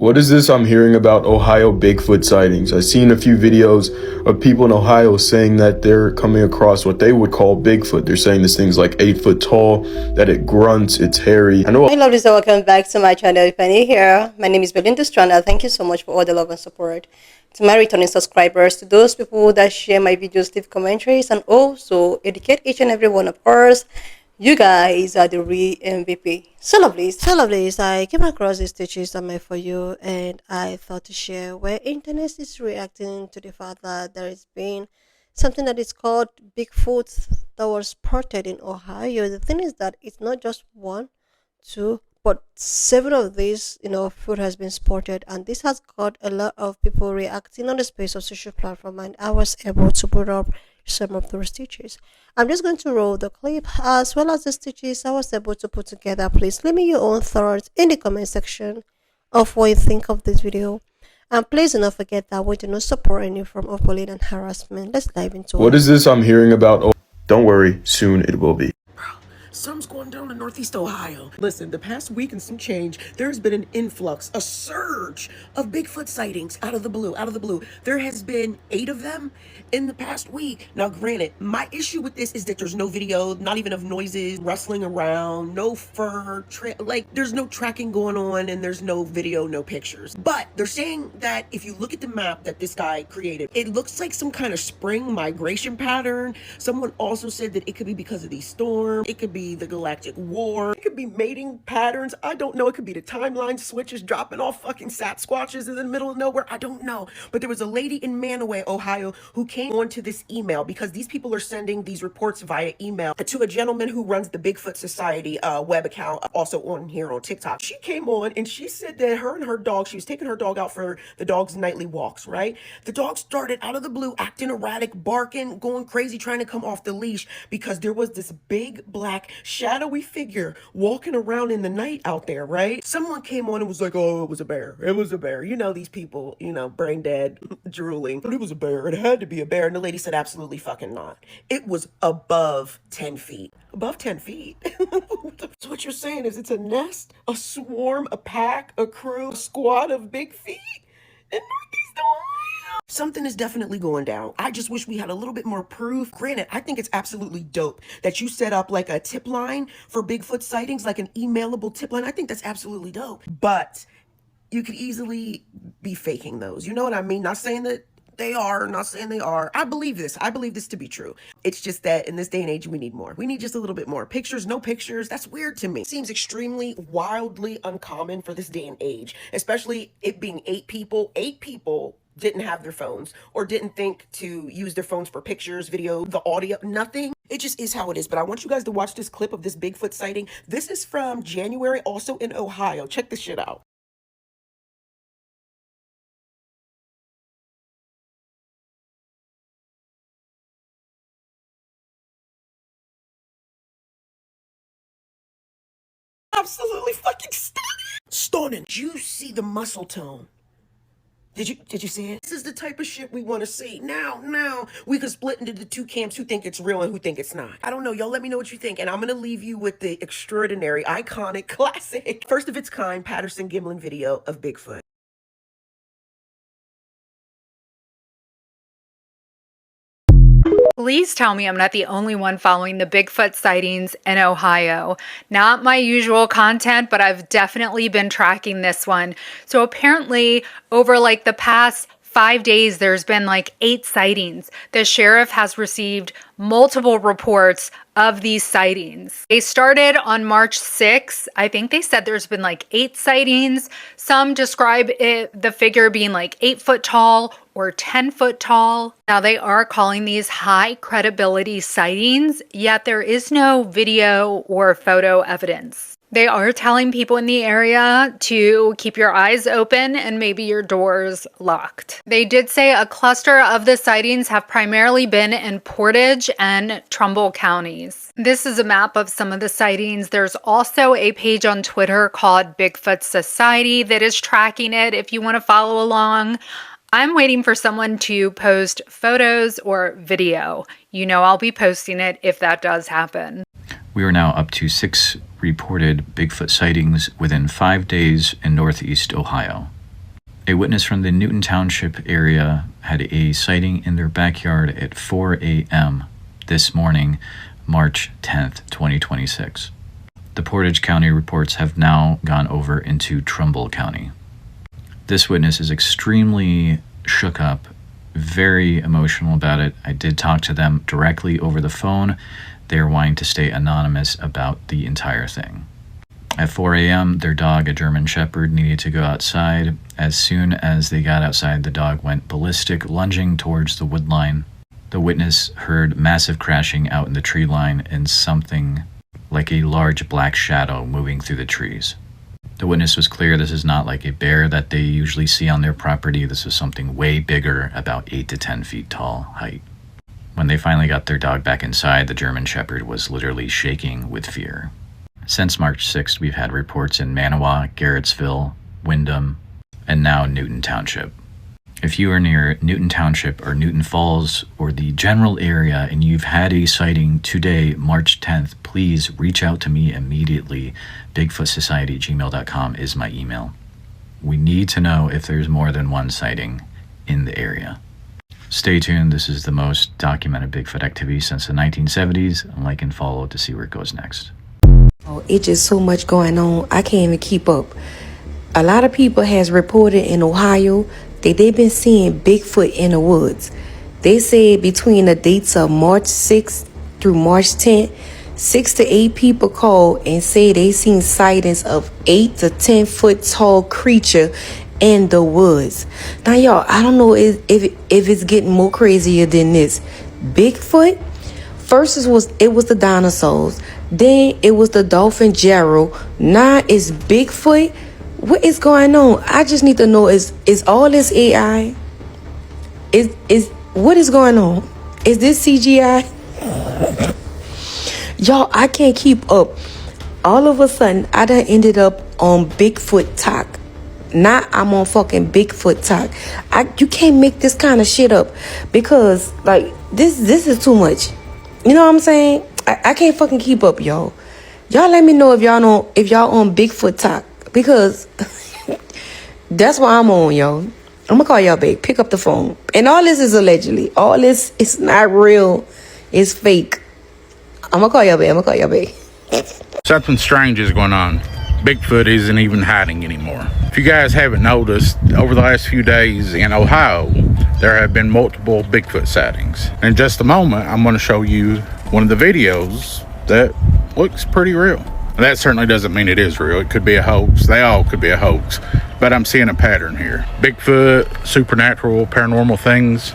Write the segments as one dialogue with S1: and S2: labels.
S1: What is this I'm hearing about Ohio Bigfoot sightings? I've seen a few videos of people in Ohio saying that they're coming across what they would call Bigfoot. They're saying this thing's like 8 foot tall, that it grunts, it's hairy. I know.
S2: Hi lovelies and welcome back to my channel. If you're new here, my name is Belinda Stranda. Thank you so much for all the love and support. To my returning subscribers, to those people that share my videos, leave commentaries, and also educate each and every one of us. You guys are the real MVP. So lovelies, I came across these stitches on my For You, and I thought to share where internet is reacting to the fact that there has been something that is called Bigfoot that was spotted in Ohio. The thing is that it's not just one, two, but seven of these, food has been spotted, and this has got a lot of people reacting on the space of social platform, and I was able to put up some of those stitches. I'm just going to roll the clip as well as the stitches I was able to put together. Please leave me your own thoughts in the comment section of what you think of this video. And please do not forget that we do not support any form of bullying and harassment. Let's dive into it.
S1: What is this I'm hearing about? Oh, don't worry, soon it will be.
S3: Something's going down in Northeast Ohio. Listen, the past week and some change, there's been an influx, a surge of Bigfoot sightings out of the blue. There has been 8 of them in the past week. Now, granted, my issue with this is that there's no video, not even of noises rustling around, no fur, there's no tracking going on, and there's no video, no pictures. But they're saying that if you look at the map that this guy created, it looks like some kind of spring migration pattern. Someone also said that it could be because of these storms. It could be the galactic war. It could be mating patterns. I don't know. It could be the timeline switches dropping off fucking Sasquatches in the middle of nowhere. I don't know. But there was a lady in Manaway, Ohio, who came onto this email because these people are sending these reports via email to a gentleman who runs the Bigfoot Society web account, also on here on TikTok. She came on and she said that her and her dog, she was taking her dog out for the dog's nightly walks, right? The dog started out of the blue acting erratic, barking, going crazy, trying to come off the leash because there was this big black shadowy figure walking around in the night out there, right? Someone came on and was like, oh, it was a bear. It was a bear. You know, these people, brain dead, drooling. But it was a bear. It had to be a bear. And the lady said, absolutely fucking not. It was above 10 feet. Above 10 feet. So what you're saying is it's a nest, a swarm, a pack, a crew, a squad of big feet in Northeast Ohio. Something is definitely going down. I just wish we had a little bit more proof. Granted, I think it's absolutely dope that you set up like a tip line for Bigfoot sightings, like an emailable tip line. I think that's absolutely dope. But you could easily be faking those. You know what I mean? Not saying that they are, not saying they are. I believe this. I believe this to be true. It's just that in this day and age, we need more. We need just a little bit more. Pictures, no pictures. That's weird to me. It seems extremely wildly uncommon for this day and age, especially it being 8 people. 8 people didn't have their phones or didn't think to use their phones for pictures, video, the audio, nothing. It just is how it is. But I want you guys to watch this clip of this Bigfoot sighting. This is from January, also in Ohio. Check this shit out. Absolutely fucking stunning. Did you see the muscle tone? Did you see it? This is the type of shit we want to see. Now, we could split into the 2 camps who think it's real and who think it's not. I don't know. Y'all let me know what you think. And I'm going to leave you with the extraordinary, iconic, classic, first of its kind Patterson-Gimlin video of Bigfoot.
S4: Please tell me I'm not the only one following the Bigfoot sightings in Ohio. Not my usual content, but I've definitely been tracking this one. So apparently over like the past 5 days, there's been like 8 sightings. The sheriff has received multiple reports of these sightings. They started on March 6th. I think they said there's been like 8 sightings. Some describe the figure being like 8 foot tall or 10 foot tall. Now they are calling these high credibility sightings, yet there is no video or photo evidence. They are telling people in the area to keep your eyes open and maybe your doors locked. They did say a cluster of the sightings have primarily been in Portage and Trumbull counties. This is a map of some of the sightings. There's also a page on Twitter called Bigfoot Society that is tracking it if you want to follow along. I'm waiting for someone to post photos or video. You know I'll be posting it if that does happen.
S5: We are now up to 6 reported Bigfoot sightings within 5 days in Northeast Ohio. A witness from the Newton Township area had a sighting in their backyard at 4 a.m. this morning, March 10th, 2026. The Portage County reports have now gone over into Trumbull County. This witness is extremely shook up, very emotional about it. I did talk to them directly over the phone. They are wanting to stay anonymous about the entire thing. At 4 a.m., their dog, a German Shepherd, needed to go outside. As soon as they got outside, the dog went ballistic, lunging towards the wood line. The witness heard massive crashing out in the tree line and something like a large black shadow moving through the trees. The witness was clear this is not like a bear that they usually see on their property. This was something way bigger, about 8 to 10 feet tall height. When they finally got their dog back inside, the German Shepherd was literally shaking with fear. Since March 6th, we've had reports in Manawa, Garrettsville, Windham, and now Newton Township. If you are near Newton Township or Newton Falls or the general area and you've had a sighting today, March 10th, please reach out to me immediately. BigfootSociety@gmail.com is my email. We need to know if there's more than one sighting in the area. Stay tuned. This is the most documented Bigfoot activity since the 1970s. Like and follow to see where it goes next.
S6: Oh, it's just so much going on. I can't even keep up. A lot of people has reported in Ohio that they've been seeing Bigfoot in the woods. They said between the dates of March 6th through March 10th, 6 to 8 people called and say they seen sightings of 8 to 10 foot tall creature in the woods. Now, y'all, I don't know if it's getting more crazier than this. Bigfoot, first it was the dinosaurs, then it was the dolphin Gerald. Now it's Bigfoot. What is going on? I just need to know, is all this AI? Is what is going on? Is this CGI? Y'all, I can't keep up. All of a sudden, I done ended up on Bigfoot talk. Now I'm on fucking Bigfoot talk. You can't make this kind of shit up because like this is too much. You know what I'm saying? I can't fucking keep up, y'all. Y'all let me know if y'all on Bigfoot talk. Because that's what I'm on, y'all. I'm gonna call y'all back. Pick up the phone. And all this is allegedly. All this is not real. It's fake. I'm gonna call y'all back.
S7: Something strange is going on. Bigfoot isn't even hiding anymore. If you guys haven't noticed, over the last few days in Ohio, there have been multiple Bigfoot sightings. In just a moment, I'm going to show you one of the videos that looks pretty real. That certainly doesn't mean it is real. It could be a hoax. They all could be a hoax. But I'm seeing a pattern here. Bigfoot, supernatural, paranormal things,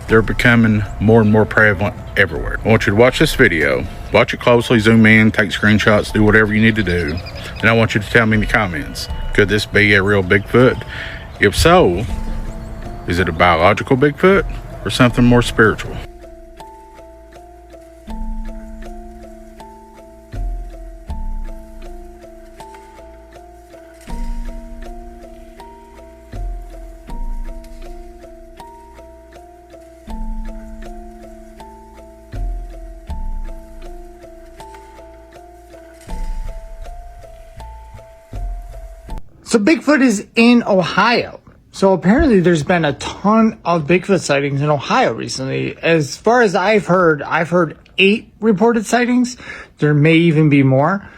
S7: they're becoming more and more prevalent everywhere. I want you to watch this video. Watch it closely, zoom in, take screenshots, do whatever you need to do. And I want you to tell me in the comments, could this be a real Bigfoot? If so, is it a biological Bigfoot or something more spiritual?
S8: So Bigfoot is in Ohio. So apparently there's been a ton of Bigfoot sightings in Ohio recently. As far as I've heard 8 reported sightings. There may even be more.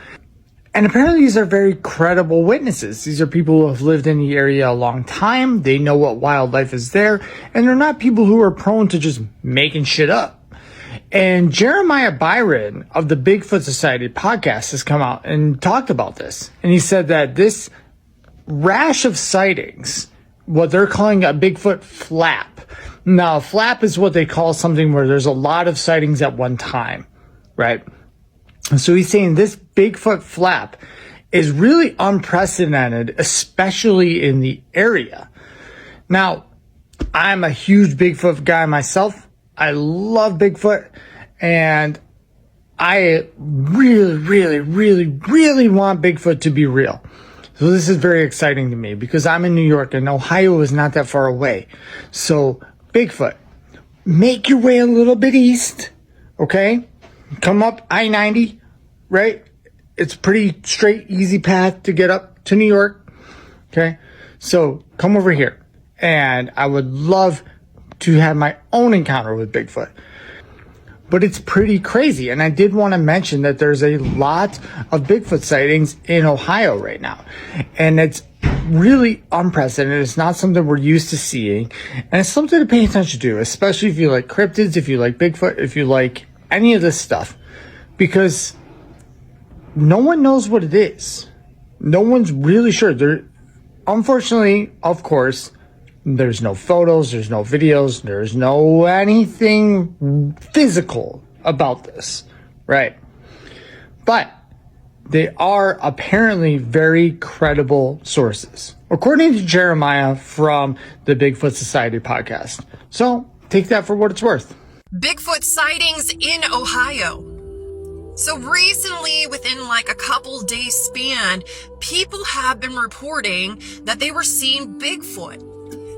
S8: And apparently these are very credible witnesses. These are people who have lived in the area a long time. They know what wildlife is there. And they're not people who are prone to just making shit up. And Jeremiah Byron of the Bigfoot Society podcast has come out and talked about this. And he said that this rash of sightings, what they're calling a Bigfoot flap. Now, a flap is what they call something where there's a lot of sightings at one time, right? So he's saying this Bigfoot flap is really unprecedented, especially in the area. Now, I'm a huge Bigfoot guy myself. I love Bigfoot, and I really, really, really, really want Bigfoot to be real. So this is very exciting to me because I'm in New York and Ohio is not that far away. So Bigfoot, make your way a little bit east, okay? Come up I-90, right? It's a pretty straight, easy path to get up to New York, okay? So come over here, and I would love to have my own encounter with Bigfoot. But it's pretty crazy. And I did want to mention that there's a lot of Bigfoot sightings in Ohio right now. And it's really unprecedented. It's not something we're used to seeing. And it's something to pay attention to, especially if you like cryptids, if you like Bigfoot, if you like any of this stuff. Because no one knows what it is. No one's really sure. Unfortunately, of course, there's no photos, there's no videos, there's no anything physical about this, right? But they are apparently very credible sources, according to Jeremiah from the Bigfoot Society podcast. So take that for what it's worth.
S3: Bigfoot sightings in Ohio. So recently, within like a couple days span, people have been reporting that they were seeing Bigfoot.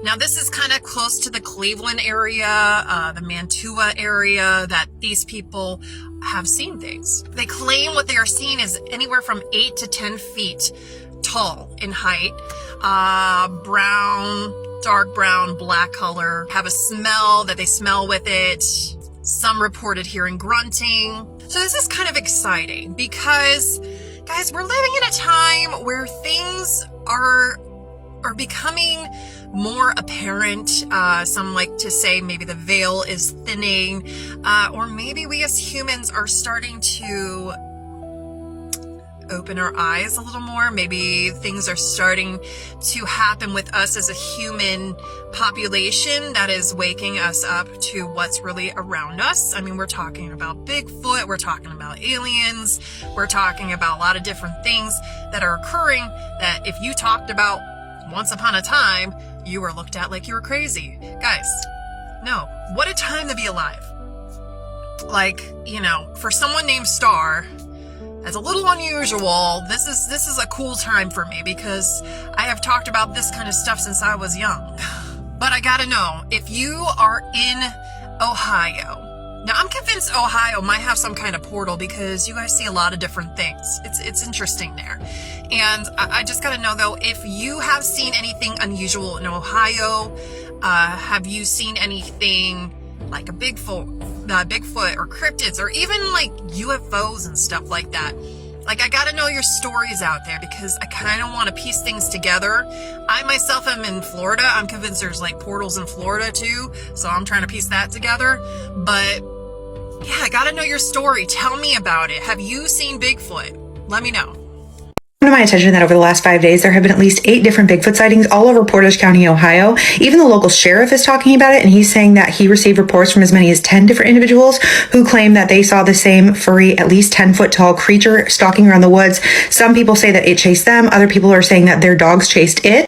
S3: Now, this is kind of close to the Cleveland area, the Mantua area, that these people have seen things. They claim what they are seeing is anywhere from 8 to 10 feet tall in height, brown, dark brown, black color, have a smell that they smell with it. Some reported hearing grunting. So this is kind of exciting because, guys, we're living in a time where things are becoming more apparent. Some like to say maybe the veil is thinning, or maybe we as humans are starting to open our eyes a little more. Maybe things are starting to happen with us as a human population that is waking us up to what's really around us. I mean, we're talking about Bigfoot, we're talking about aliens, we're talking about a lot of different things that are occurring that if you talked about once upon a time, you were looked at like you were crazy. Guys, no. What a time to be alive. Like, you know, for someone named Star, that's a little unusual. This is a cool time for me because I have talked about this kind of stuff since I was young. But I gotta know, if you are in Ohio, now I'm convinced Ohio might have some kind of portal because you guys see a lot of different things. It's interesting there. And I just gotta know though, if you have seen anything unusual in Ohio, have you seen anything like a Bigfoot or cryptids or even like UFOs and stuff like that? Like, I gotta know your stories out there because I kind of want to piece things together. I myself am in Florida. I'm convinced there's like portals in Florida too, so I'm trying to piece that together. But yeah, I gotta know your story. Tell me about it. Have you seen Bigfoot? Let me know.
S9: To my attention that over the last 5 days, there have been at least 8 different Bigfoot sightings all over Portage County, Ohio. Even the local sheriff is talking about it, and he's saying that he received reports from as many as 10 different individuals who claim that they saw the same furry, at least 10-foot tall creature stalking around the woods. Some people say that it chased them. Other people are saying that their dogs chased it.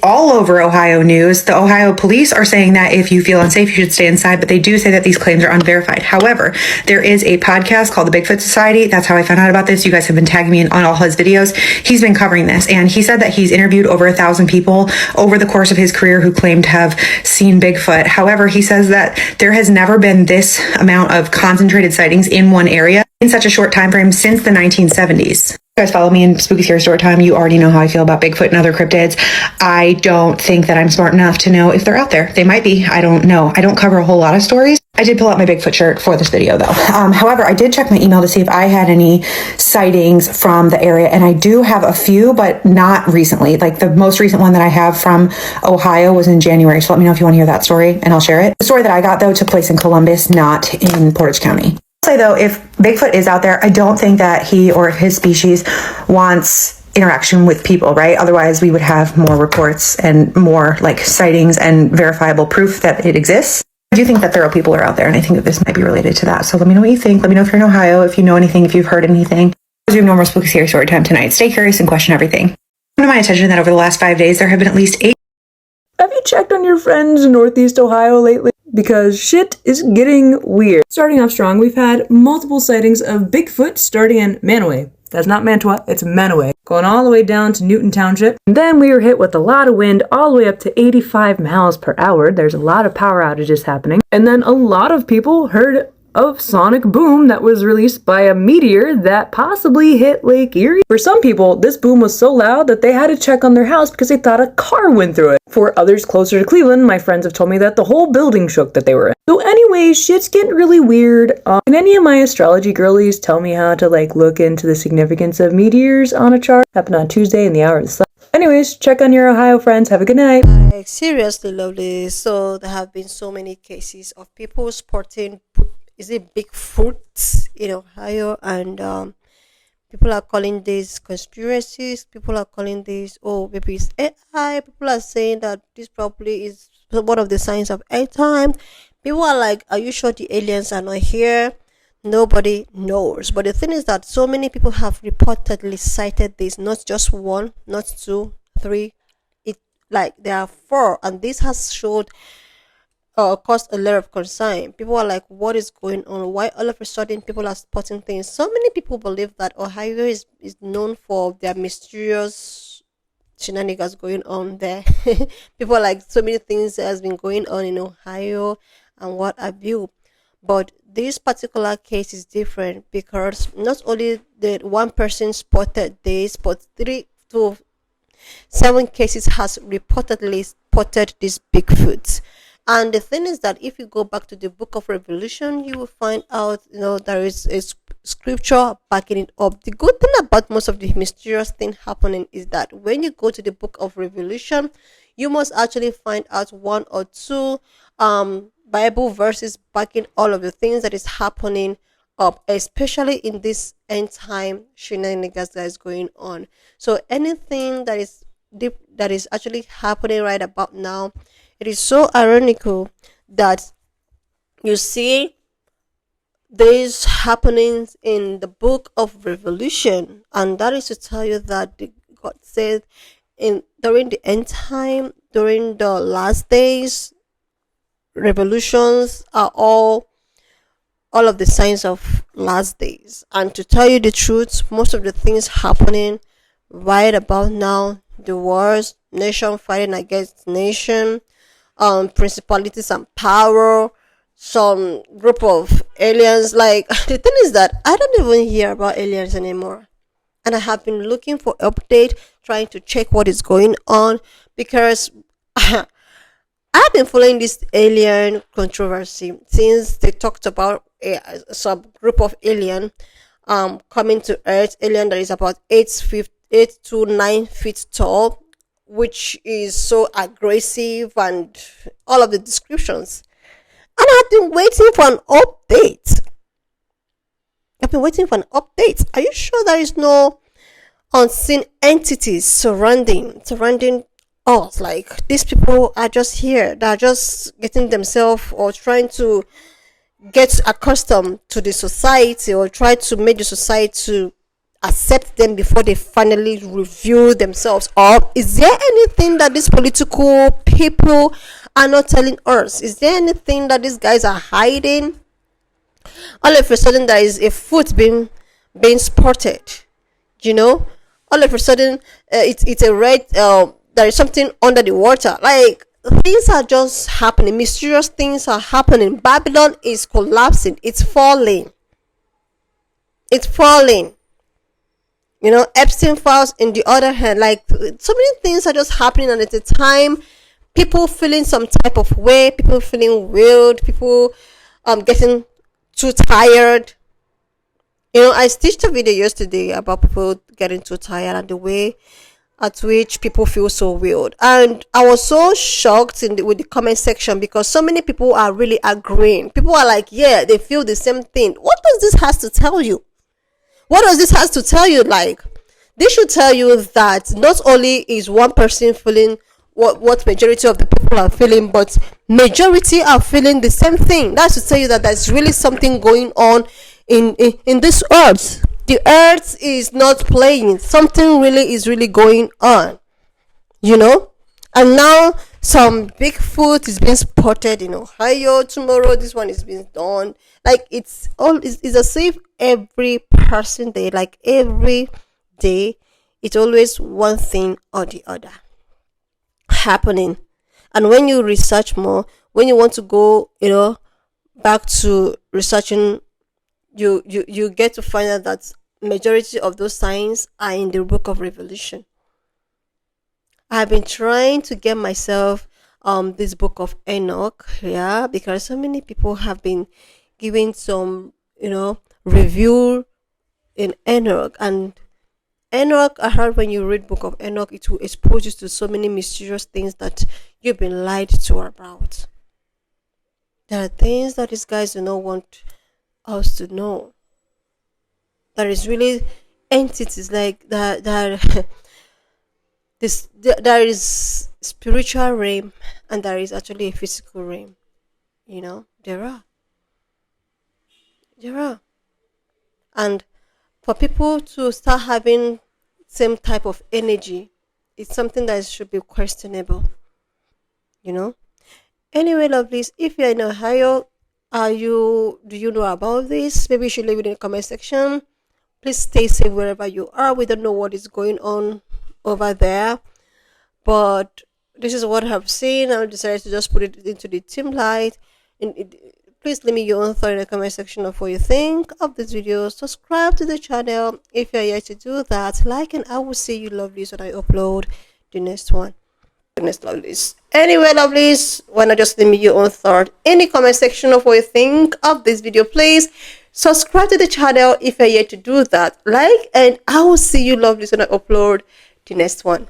S9: All over Ohio news, the Ohio police are saying that if you feel unsafe, you should stay inside, but they do say that these claims are unverified. However, there is a podcast called the Bigfoot Society. That's how I found out about this. You guys have been tagging me on all his videos. He's been covering this, and he said that he's interviewed over 1,000 people over the course of his career who claim to have seen Bigfoot. However, he says that there has never been this amount of concentrated sightings in one area in such a short time frame since the 1970s. You guys follow me in Spooky Scary Story Time. You already know how I feel about Bigfoot and other cryptids. I don't think that I'm smart enough to know if they're out there. They might be. I don't know. I don't cover a whole lot of stories. I did pull out my Bigfoot shirt for this video, though. However, I did check my email to see if I had any sightings from the area, and I do have a few, but not recently. Like, the most recent one that I have from Ohio was in January, so let me know if you want to hear that story, and I'll share it. The story that I got, though, took place in Columbus, not in Portage County. Say though, if Bigfoot is out there, I don't think that he or his species wants interaction with people, right? Otherwise we would have more reports and more like sightings and verifiable proof that it exists. I do think that feral people are out there, and I think that this might be related to that. So let me know what you think. Let me know if you're in Ohio, if you know anything, if you've heard anything. We're doing no more Spooky Scary Story Time tonight. Stay curious and question everything. To my attention that over the last 5 days, there have been at least 8.
S10: Have you checked on your friends in Northeast Ohio lately? Because shit is getting weird. Starting off strong, we've had multiple sightings of Bigfoot starting in Manaway. That's not Mantua, it's Manaway. Going all the way down to Newton Township. And then we were hit with a lot of wind all the way up to 85 miles per hour. There's a lot of power outages happening. And then a lot of people heard of sonic boom that was released by a meteor that possibly hit Lake Erie. For some people, this boom was so loud that they had to check on their house because they thought a car went through it. For others closer to Cleveland, my friends have told me that the whole building shook that they were in. So anyways, shit's getting really weird. Can any of my astrology girlies tell me how to look into the significance of meteors on a chart? Happened on Tuesday in the hour of the sun. Anyways, check on your Ohio friends. Have a good night.
S2: Seriously, lovely. So there have been so many cases of people sporting, is it Bigfoot in Ohio, and people are calling these conspiracies. People are calling this, oh, maybe it's AI. People are saying that this probably is one of the signs of end time. People are like, are you sure the aliens are not here? Nobody knows. But the thing is that so many people have reportedly cited this, not just one, not two, three. It there are four, and this has showed caused a lot of concern. People are like, what is going on? Why all of a sudden people are spotting things? So many people believe that Ohio is known for their mysterious shenanigans going on there. People are like, so many things has been going on in Ohio and what have you. But this particular case is different because not only did one person spotted this, but 3 to 7 cases has reportedly spotted this Bigfoot. And the thing is that if you go back to the book of Revelation, you will find out, there is a scripture backing it up. The good thing about most of the mysterious thing happening is that when you go to the book of Revelation, you must actually find out 1 or 2 Bible verses backing all of the things that is happening up, especially in this end time shenanigans that is going on. So anything that is deep, that is actually happening right about now, it is so ironical that you see these happenings in the book of Revelation, and that is to tell you that God said during the end time, during the last days, revolutions are all of the signs of last days. And to tell you the truth, most of the things happening right about now, the wars, nation fighting against nation, principalities and power, some group of aliens. The thing is that I don't even hear about aliens anymore, and I have been looking for update, trying to check what is going on, because I've been following this alien controversy since they talked about some group of alien coming to Earth, alien that is about 8 to 9 feet tall, which is so aggressive and all of the descriptions. And I've been waiting for an update. Are you sure there is no unseen entities surrounding us? Like, these people are just here. They're just getting themselves or trying to get accustomed to the society, or try to make the society to accept them before they finally reveal themselves. Or is there anything that these political people are not telling us? Is there anything that these guys are hiding? All of a sudden there is a foot being spotted, all of a sudden it's a red, there is something under the water. Things are just happening. Mysterious things are happening. Babylon is collapsing. It's falling. Epstein files in the other hand. So many things are just happening, and at the time, people feeling some type of way, people feeling weird, people getting too tired. I stitched a video yesterday about people getting too tired and the way at which people feel so weird. And I was so shocked with the comment section, because so many people are really agreeing. People are like, yeah, they feel the same thing. What does this has to tell you? They should tell you that not only is one person feeling what majority of the people are feeling, but majority are feeling the same thing. That's to tell you that there's really something going on in this earth. The earth is not playing. Something really is really going on, and now some Bigfoot is being spotted in Ohio. Tomorrow this one is being done. It's as if every person day, every day, it's always one thing or the other happening. And when you research more, when you want to go back to researching, you get to find out that majority of those signs are in the book of Revelation. I've been trying to get myself this book of Enoch, yeah, because so many people have been giving some, review in Enoch. And Enoch, I heard when you read book of Enoch, it will expose you to so many mysterious things that you've been lied to about. There are things that these guys do not want us to know. There is really entities like that there is spiritual realm and there is actually a physical realm. There are. And for people to start having same type of energy, it's something that should be questionable. Anyway, lovelies, if you're in Ohio, do you know about this? Maybe you should leave it in the comment section. Please stay safe wherever you are. We don't know what is going on over there, but this is what I've seen. I decided to just put it into the team light. Please leave me your own thought in the comment section of what you think of this video. Subscribe to the channel if you're yet to do that. Like, and I will see you lovelies when I upload the next one. Lovelies. Anyway, lovelies, why not just leave me your own thought in the comment section of what you think of this video. Please subscribe to the channel if you're yet to do that. Like, and I will see you lovelies when I upload the next one.